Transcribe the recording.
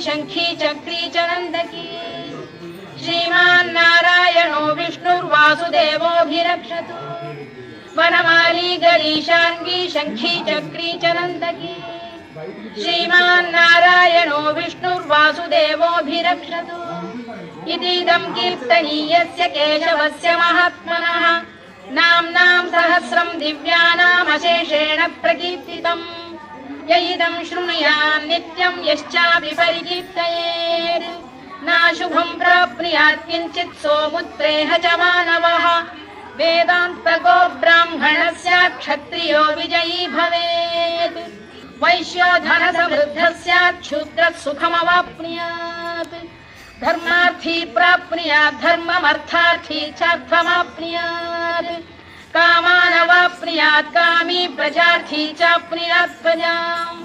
शंखी चक्री च नंदकी श्रीमान्नारायणो विष्णुर्वासुदेवोऽभिरक्षतु वनमाली गरीशांगी शंखी चक्री च नंदकी श्रीमान्नारायणो विष्णुर्वासुदेवोऽभिरक्षतु इतीदं कीर्तनीयस्य केशवस्य महात्मनः नाम्नां सहस्रं दिव्यानामशेषेण प्रकीर्तितम् य इदं शृणुयात् नित्यं यश्चापि परिकीर्तयेत् नाशुभं प्राप्नुयात् किञ्चित् सोमुत्रेह च मानवः वेदान्तको ब्राह्मणः स्यात् क्षत्रियो विजयी भवेत् वैश्यो धनसमृद्धः स्यात् शूद्रः सुखमवाप्नुयात् धर्मार्थी प्राप्नुयात् धर्ममर्थार्थी चार्थमाप्नुयात् कामानवाप्नुयात् कामी प्रजार्थी चाप्नुयात् प्रजाम्